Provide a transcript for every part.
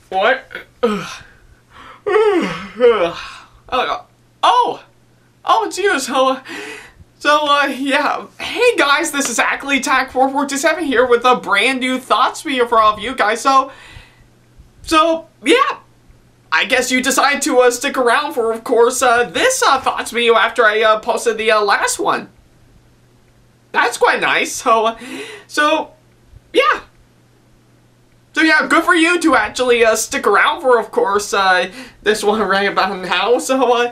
What? It's you. Yeah. Hey guys, this is Ackleyattack4427 here with a brand new thoughts video for all of you guys. So yeah. I guess you decided to stick around for, of course, this thoughts video after I posted the last one. That's quite nice. So yeah. So yeah, good for you to actually stick around for, of course, this one right about now. So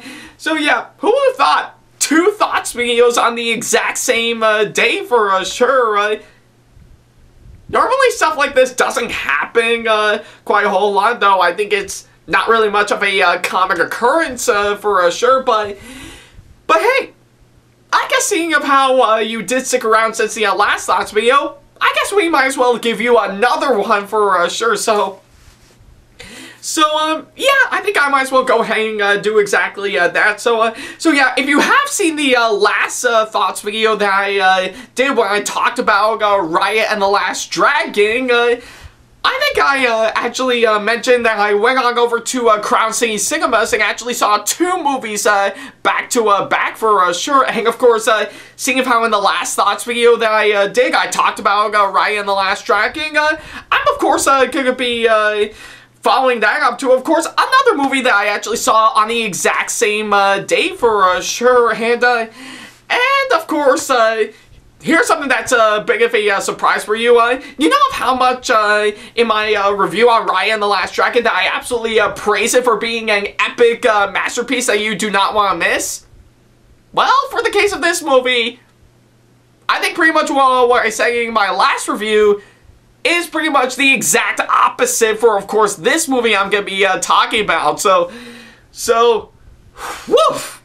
yeah, who would have thought? 2 thoughts videos on the exact same day for sure. Normally stuff like this doesn't happen quite a whole lot, though. I think it's not really much of a common occurrence for sure, but hey, I guess seeing of how you did stick around since the last thoughts video, I guess we might as well give you another one for sure. Yeah, I think I might as well go ahead and do exactly that. So yeah, if you have seen the last thoughts video that I did when I talked about Riot and the Last Dragon, I think I actually mentioned that I went on over to Crown City Cinemas and actually saw 2 movies back to back for sure. And of course, seeing how in the last thoughts video that I did, I talked about Riot and the Last Dragon, I'm of course going to be following that up to, of course, another movie that I actually saw on the exact same day for sure. And of course, here's something that's a bit of a surprise for you. You know how much in my review on Riot and the Last Dragon that I absolutely praise it for being an epic masterpiece that you do not want to miss? Well, for the case of this movie, I think pretty much what I said in my last review is pretty much the exact opposite for, of course, this movie I'm going to be talking about. So, woof!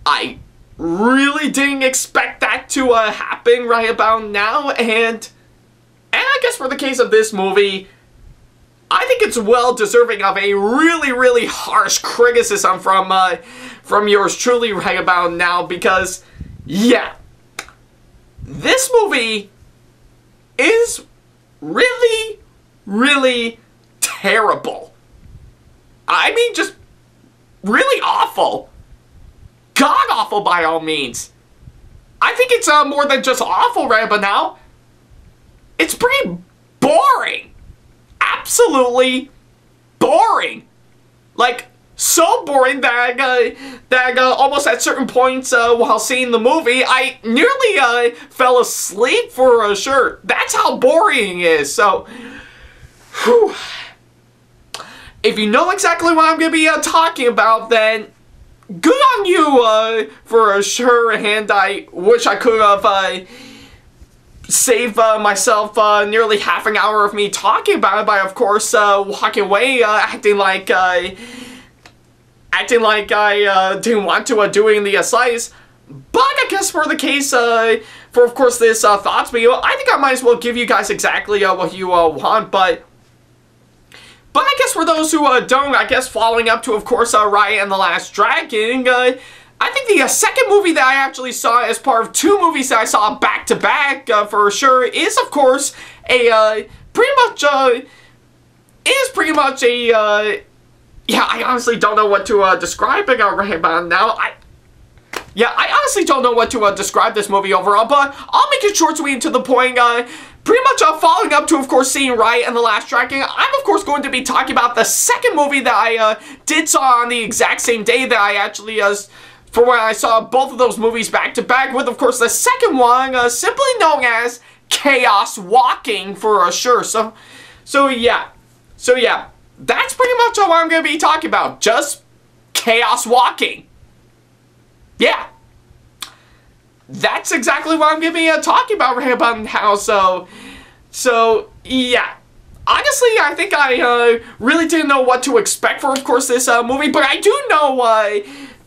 I really didn't expect that to happen right about now, and I guess for the case of this movie, I think it's well deserving of a really harsh criticism from yours truly right about now, because yeah, this movie is really terrible. I mean, just really awful. God-awful by all means. I think it's more than just awful right about now. It's pretty boring. Absolutely boring. Like, so boring that almost at certain points while seeing the movie, I nearly fell asleep for sure. That's how boring it is. So, whew. If you know exactly what I'm going to be talking about, then good on you for sure. And I wish I could have saved myself nearly half an hour of me talking about it by, of course, walking away acting like I didn't want to doing the slice. But I guess for the case for, of course, this thoughts video, I think I might as well give you guys exactly what you want. But I guess for those who don't, I guess following up to, of course, Riot and the Last Dragon, I think the second movie that I actually saw as part of 2 movies that I saw back to back for sure is, of course, a pretty much a yeah, I honestly don't know what to describe it right about now. I honestly don't know what to describe this movie overall, but I'll make it short, sweet, and to the point. Pretty much following up to, of course, seeing Riot and the Last Dragon, I'm, of course, going to be talking about the second movie that I did saw on the exact same day that I actually, for when I saw both of those movies back to back, with, of course, the second one simply known as Chaos Walking for sure. So yeah. That's pretty much what I'm going to be talking about. Just chaos walking. Yeah. That's exactly what I'm going to be talking about right about now. So, yeah. Honestly, I think I really didn't know what to expect for, of course, this movie. But I do know,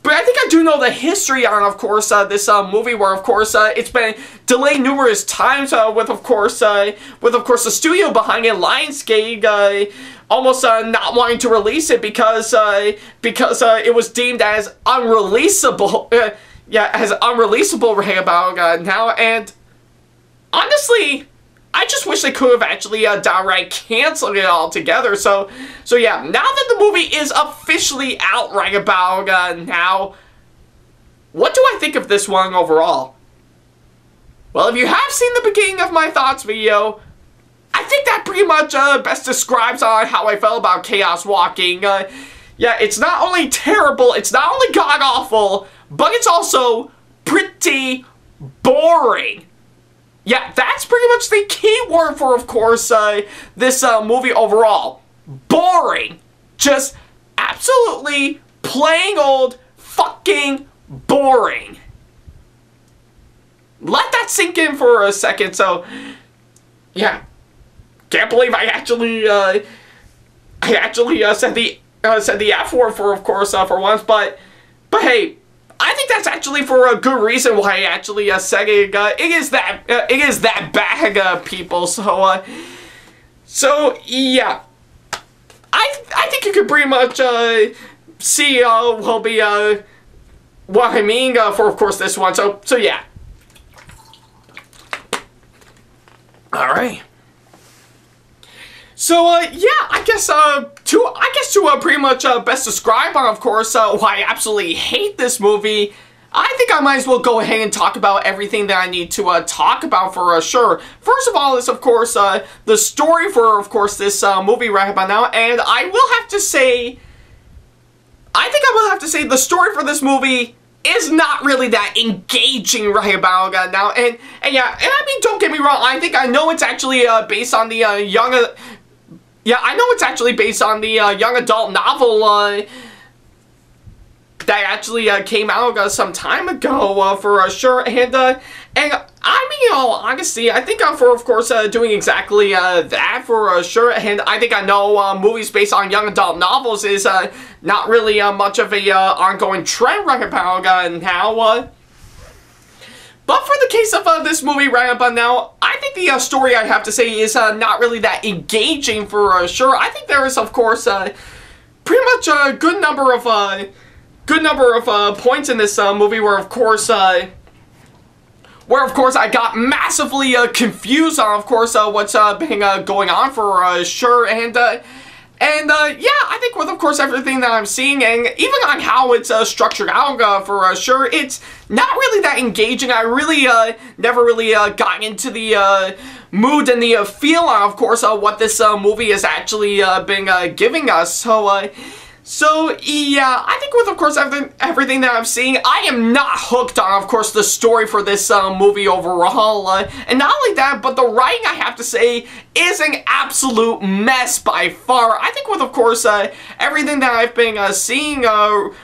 but I think I do know the history on, of course, this movie where, of course, it's been delayed numerous times with, of course, the studio behind it, Lionsgate, almost not wanting to release it because it was deemed as unreleasable. Yeah, as unreleasable right about now. And honestly, I just wish they could have actually downright canceled it altogether. So yeah, now that the movie is officially out right about now, what do I think of this one overall? Well, if you have seen the beginning of my thoughts video, I think that pretty much best describes how I felt about Chaos Walking. Yeah, it's not only terrible, it's not only god-awful, but it's also pretty boring. Yeah, that's pretty much the key word for, of course, this movie overall. Boring. Just absolutely plain old fucking boring. Let that sink in for a second. So, yeah, can't believe I actually said the F word for, of course, for once. But hey, I think that's actually for a good reason why I actually said it. It is that bad, people. So yeah, I think you could pretty much see what I mean for, of course, this one. So yeah. All right. So yeah, I guess to pretty much best describe of course why I absolutely hate this movie, I think I might as well go ahead and talk about everything that I need to talk about for sure. First of all is, of course, the story for, of course, this movie right about now, and I will have to say, the story for this movie is not really that engaging right about now, and yeah, and I mean, don't get me wrong, I know it's actually based on the young adult novel that actually came out some time ago for sure, and I mean, in all honesty, I think for, of course, doing exactly that for sure, and I think I know movies based on young adult novels is not really much of a ongoing trend right about now. But for the case of this movie right about now, I think the story, I have to say, is not really that engaging for sure. I think there is, of course, pretty much a good number of points in this movie where, of course, I got massively confused on, of course, what's been going on for sure, and yeah, I think with, of course, everything that I'm seeing, and even on how it's structured out for sure, it's not really that engaging. I really never really got into the mood and the feel, of course, what this movie has actually been giving us. So yeah, I think with, of course, everything that I'm seeing, I am not hooked on, of course, the story for this movie overall. And not only that, but the writing, I have to say, is an absolute mess by far. I think with, of course, everything that I've been seeing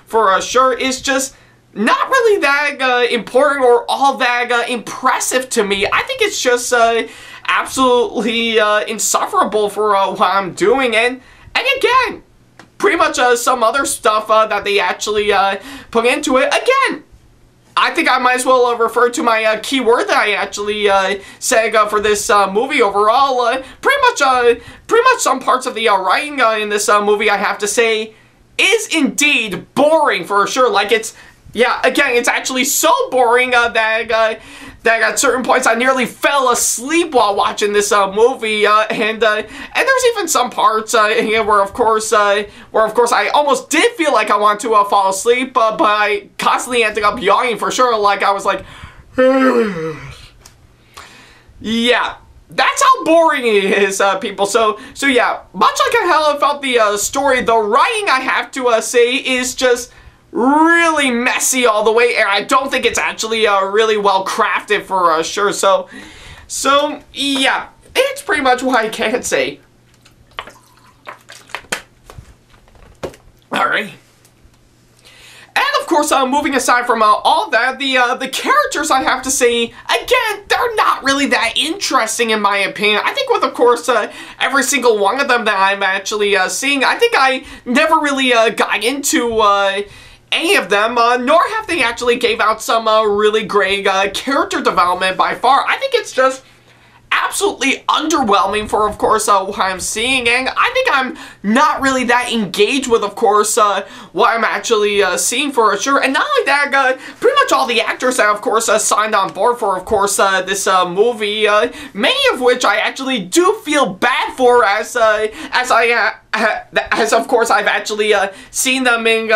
for sure is just not really that important or all that impressive to me. I think it's just absolutely insufferable for what I'm doing. And again, pretty much some other stuff that they actually put into it. Again, I think I might as well refer to my keyword that I actually said for this movie overall. Pretty much some parts of the writing in this movie, I have to say, is indeed boring for sure. Like, it's, yeah, again, it's actually so boring that at certain points I nearly fell asleep while watching this movie, and there's even some parts here where of course I almost did feel like I wanted to fall asleep, but I constantly ended up yawning for sure. Like, I was like, yeah. That's how boring it is, people. So yeah, much like how I felt the story, the writing, I have to say, is just really messy all the way, and I don't think it's actually really well crafted for sure. So yeah, it's pretty much what I can say. Alright. And of course, moving aside from all that, the characters, I have to say, again, they're not really that interesting in my opinion. I think with, of course, every single one of them that I'm actually seeing, I think I never really got into any of them, nor have they actually gave out some really great character development by far. I think it's just absolutely underwhelming for, of course, what I'm seeing, and I think I'm not really that engaged with, of course, what I'm actually seeing for sure. And not only that, pretty much all the actors that, of course, signed on board for, of course, this movie, many of which I actually do feel bad for, as of course I've actually seen them in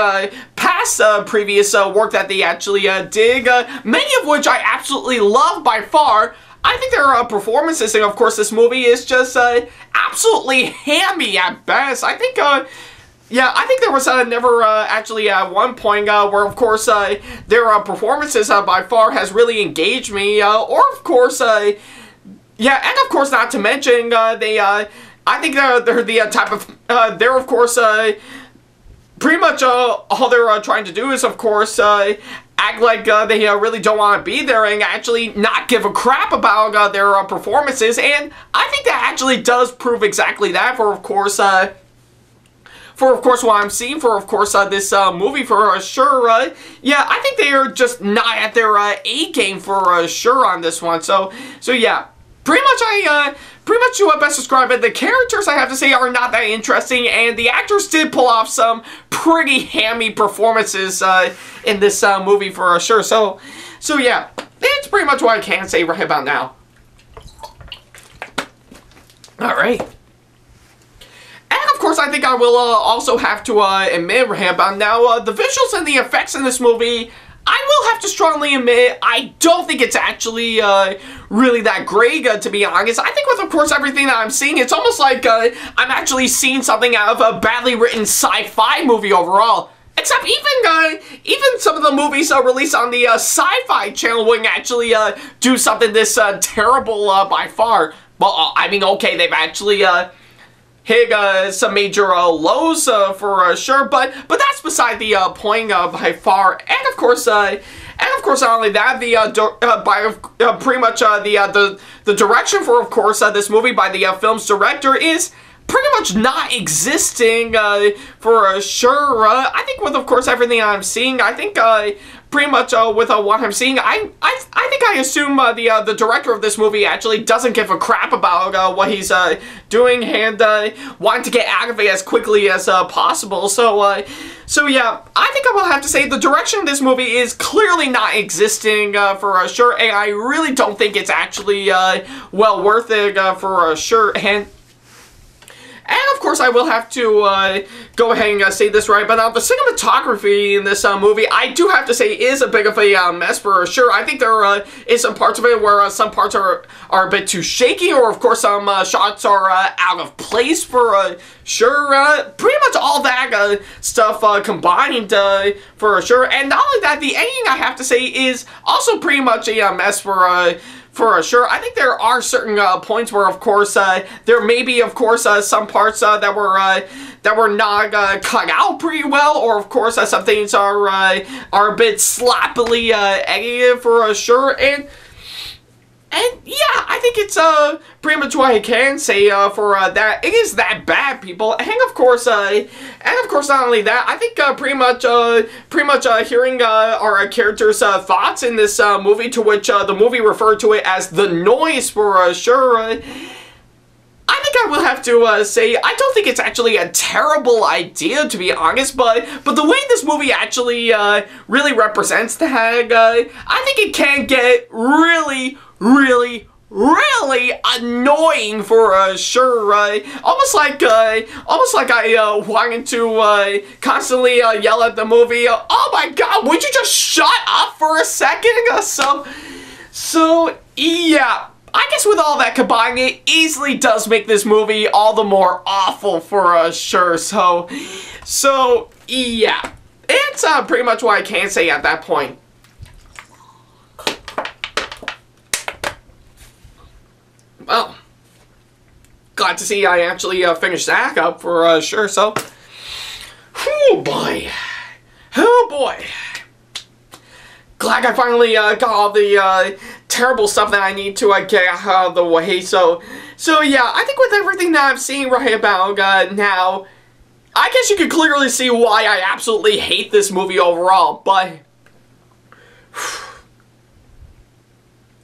past previous work that they actually did, many of which I absolutely love by far. I think their performances in, of course, this movie is just absolutely hammy at best. I think, yeah, I think there was never actually at one point where, of course, their performances by far has really engaged me, or, of course, yeah, and, of course, not to mention, I think they're the type of, they're, of course, pretty much all they're trying to do is, of course, act like they really don't want to be there and actually not give a crap about their performances, and I think that actually does prove exactly that for, of course, what I'm seeing for, of course, this movie for sure. Yeah, I think they are just not at their A game for sure on this one. So yeah, pretty much to best describe it, the characters, I have to say, are not that interesting, and the actors did pull off some pretty hammy performances in this movie for sure. So yeah, that's pretty much what I can say right about now. Alright. And of course, I think I will also have to admit right about now, the visuals and the effects in this movie, I will have to strongly admit, I don't think it's actually really that great, to be honest. I think with, of course, everything that I'm seeing, it's almost like I'm actually seeing something out of a badly written sci-fi movie overall. Except even some of the movies released on the Sci-Fi Channel wouldn't actually do something this terrible by far. Well, I mean, okay, they've actually hit some major lows for sure, but that's beside the point by far. And of course, not only that, pretty much the direction for, of course, this movie by the film's director is pretty much not existing for sure. I think with, of course, everything I'm seeing, I think pretty much with what I'm seeing, I think I assume the director of this movie actually doesn't give a crap about what he's doing and wanting to get out of it as quickly as possible. So yeah, I think I will have to say the direction of this movie is clearly not existing for sure, and I really don't think it's actually well worth it for sure. And of course, I will have to go ahead and say this right, but the cinematography in this movie, I do have to say, is a bit of a mess for sure. I think there is some parts of it where some parts are a bit too shaky, or of course some shots are out of place for sure. Pretty much all that stuff combined for sure. And not only that, the editing, I have to say, is also pretty much a mess for sure. I think there are certain points where, of course, there may be, of course, some parts that were not cut out pretty well, or of course, some things are a bit sloppily edited for sure. And yeah, I think it's pretty much what I can say for that. It is that bad, people. And of course, not only that, I think pretty much hearing our characters' thoughts in this movie, to which the movie referred to it as the noise for sure. I think I will have to say, I don't think it's actually a terrible idea, to be honest, but the way this movie actually really represents that, I think it can get really annoying for sure. Almost like I wanted to constantly yell at the movie, "Oh my God, would you just shut up for a second?" So yeah, I guess with all that combined, it easily does make this movie all the more awful for sure. So yeah, it's pretty much what I can say at that point. Well, glad to see I actually finished that up for sure. So, oh boy, glad I finally got all the terrible stuff that I need to get out of the way. So yeah, I think with everything that I'm seeing right about now, I guess you can clearly see why I absolutely hate this movie overall. But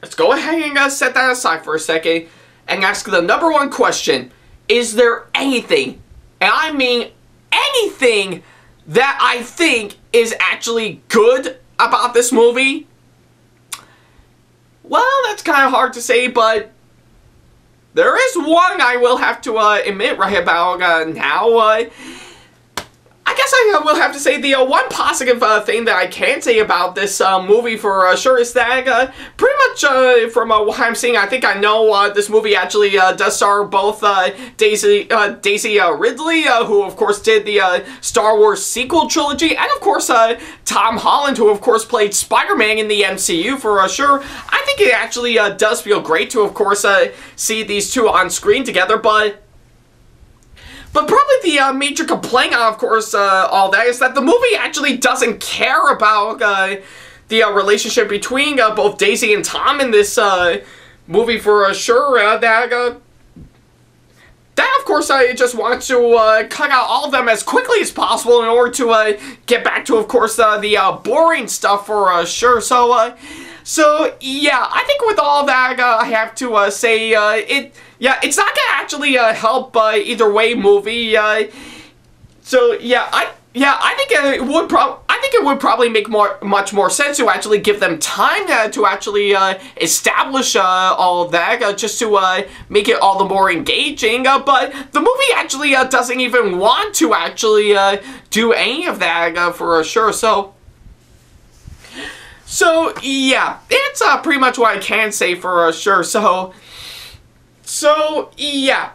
let's go ahead and set that aside for a second. and ask the #1 question. Is there anything, and I mean anything, that I think is actually good about this movie? Well, that's kind of hard to say, but there is one I will have to admit right about now. I guess I will have to say the one positive thing that I can say about this movie for sure is that pretty much from what I'm seeing, I think I know this movie actually does star both Daisy Ridley, who of course did the Star Wars sequel trilogy, and of course Tom Holland, who of course played Spider-Man in the MCU for sure. I think it actually does feel great to of course see these two on screen together, But probably the major complaint, of course, all that, is that the movie actually doesn't care about the relationship between both Daisy and Tom in this movie for sure. That, of course, I just want to cut out all of them as quickly as possible in order to get back to, of course, the boring stuff for sure. So, yeah, I think with all that, I have to say, it's not gonna actually help either way movie. So yeah, I think it would probably make much more sense to actually give them time to actually establish all of that, just to make it all the more engaging. But the movie actually doesn't even want to actually do any of that for sure. So yeah, it's pretty much what I can say for sure. So, yeah,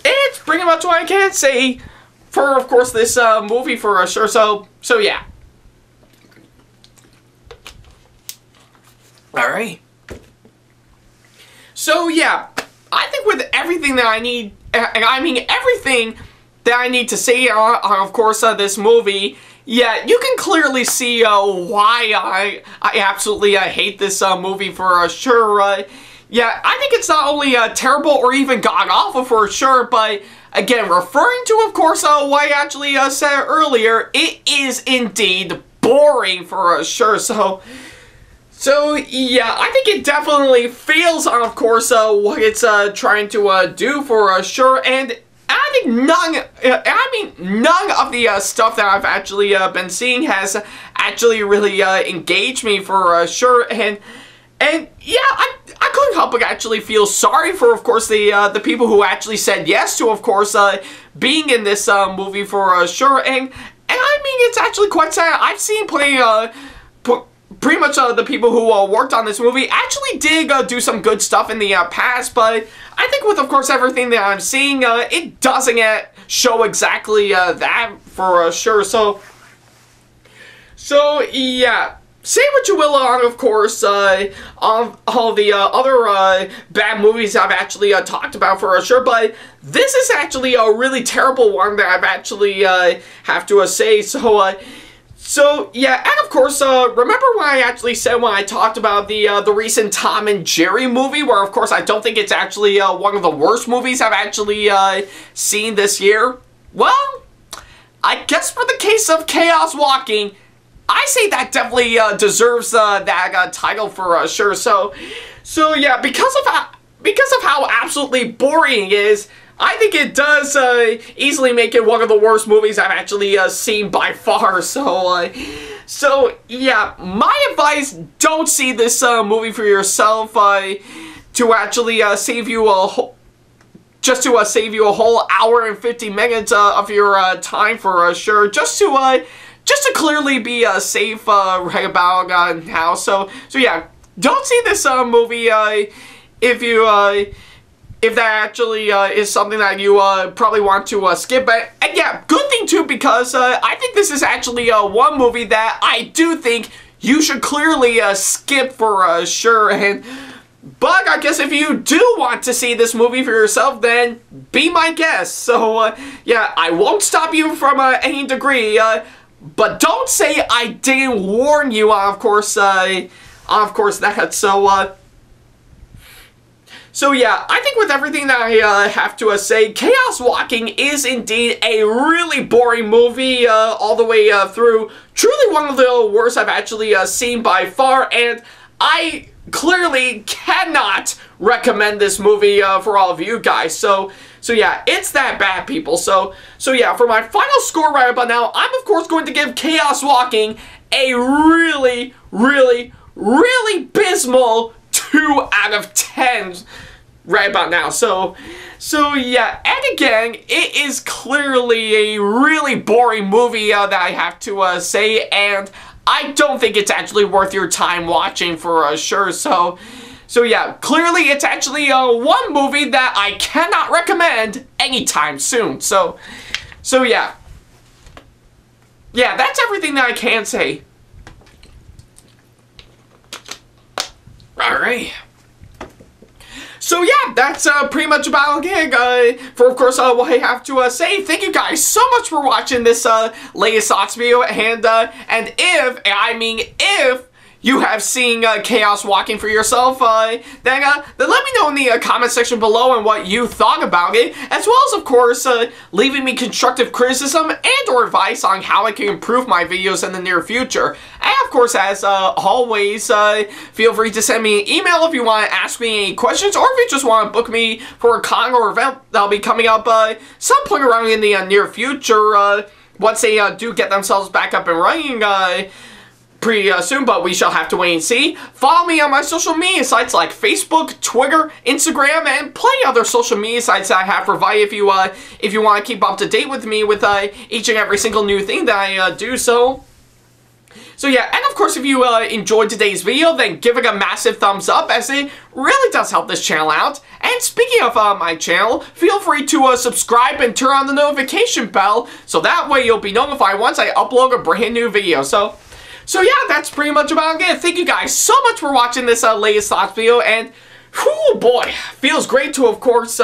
it's pretty much what I can say for, of course, this movie for sure. So yeah. Alright. So, yeah, I think with everything that I need, and I mean everything that I need to say on of course, this movie, yeah, you can clearly see why I absolutely hate this movie for sure. Yeah, I think it's not only terrible or even god-awful for sure, but again, referring to, of course, what I actually said earlier, it is indeed boring for sure. So yeah, I think it definitely fails on, of course, what it's trying to do for sure, and I think none of the stuff that I've actually been seeing has actually really engaged me for sure, and yeah, I couldn't help but actually feel sorry for, of course, the people who actually said yes to, of course, being in this movie for sure. And I mean, it's actually quite sad. I've seen pretty much the people who worked on this movie actually did do some good stuff in the past, but I think with, of course, everything that I'm seeing, it doesn't show exactly that for sure. So yeah. Say what you will on, of course, on all the other bad movies I've actually talked about for sure, but this is actually a really terrible one that I've actually have to say. So yeah, and of course, remember when I actually said when I talked about the recent Tom and Jerry movie, where of course I don't think it's actually one of the worst movies I've actually seen this year? Well, I guess for the case of Chaos Walking, I say that definitely deserves that title for sure. So yeah, because of how absolutely boring it is, I think it does easily make it one of the worst movies I've actually seen by far. So yeah, my advice: don't see this movie for yourself. To actually save you a whole. Just to save you a whole hour and 50 minutes of your time for sure. Just to clearly be safe right about now. So yeah, don't see this movie if that actually is something that you probably want to skip. And yeah, good thing too, because I think this is actually one movie that I do think you should clearly skip for sure. But I guess if you do want to see this movie for yourself, then be my guest. So yeah, I won't stop you from any degree. But don't say I didn't warn you, of course that. So yeah, I think with everything that I have to say, Chaos Walking is indeed a really boring movie all the way through. Truly one of the worst I've actually seen by far, and I clearly cannot recommend this movie for all of you guys. So yeah, it's that bad, people. So yeah, for my final score right about now, I'm of course going to give Chaos Walking a really, really, really abysmal 2 out of 10 right about now. So yeah, and again, it is clearly a really boring movie that I have to say, and I don't think it's actually worth your time watching for sure. So yeah, clearly it's actually one movie that I cannot recommend anytime soon. So yeah. Yeah, that's everything that I can say. Alright. So yeah, that's pretty much about it for, of course, what I have to say. Thank you guys so much for watching this latest thoughts video, and if you have seen Chaos Walking for yourself, then let me know in the comment section below and what you thought about it, as well as, of course, leaving me constructive criticism and or advice on how I can improve my videos in the near future. And, of course, as always, feel free to send me an email if you want to ask me any questions, or if you just want to book me for a con or event that'll be coming up some point around in the near future, once they do get themselves back up and running, pretty soon, but we shall have to wait and see. Follow me on my social media sites like Facebook, Twitter, Instagram, and plenty other social media sites that I have provided if you want to keep up to date with me with each and every single new thing that I do. So yeah, and of course, if you enjoyed today's video, then give it a massive thumbs up, as it really does help this channel out. And speaking of my channel, feel free to subscribe and turn on the notification bell, so that way you'll be notified once I upload a brand new video. So yeah, that's pretty much about it. Thank you guys so much for watching this latest thoughts video, and whew, boy, feels great to, of course,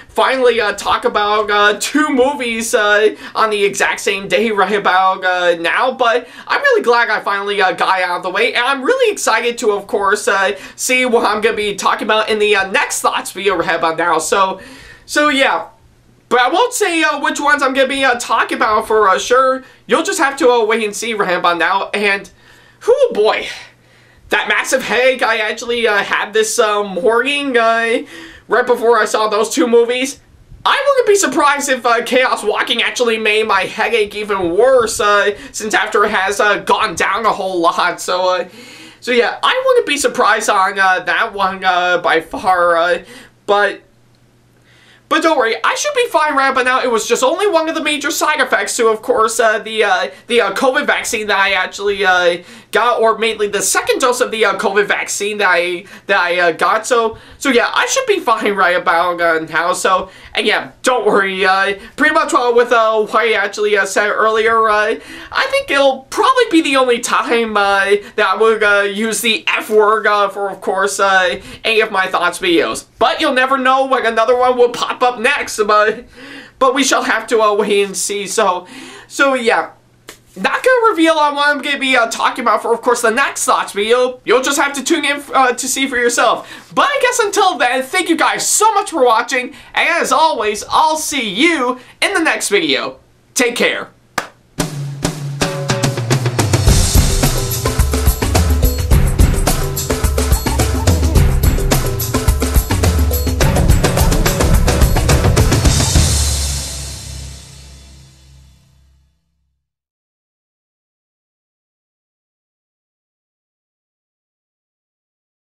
finally talk about 2 movies on the exact same day right about now. But I'm really glad I finally got out of the way, and I'm really excited to, of course, see what I'm going to be talking about in the next thoughts video right about now. So yeah. But I won't say which ones I'm going to be talking about for sure. You'll just have to wait and see right about now. And, whoo boy, that massive headache I actually had this morning right before I saw those 2 movies. I wouldn't be surprised if Chaos Walking actually made my headache even worse, since after it has gone down a whole lot. So yeah, I wouldn't be surprised on that one by far, But don't worry, I should be fine right by now. It was just only one of the major side effects to, of course, the COVID vaccine that I actually got, or mainly the second dose of the COVID vaccine that I got. So yeah, I should be fine right about now. So, and yeah, don't worry. Pretty much with what I actually said earlier, I think it'll probably be the only time that I would use the F word for, of course, any of my thoughts videos. But you'll never know when another one will pop up next. But we shall have to wait and see. So yeah. Not gonna reveal on what I'm gonna be talking about for, of course, the next thoughts video. You'll just have to tune in to see for yourself. But I guess until then, thank you guys so much for watching, and as always, I'll see you in the next video. Take care.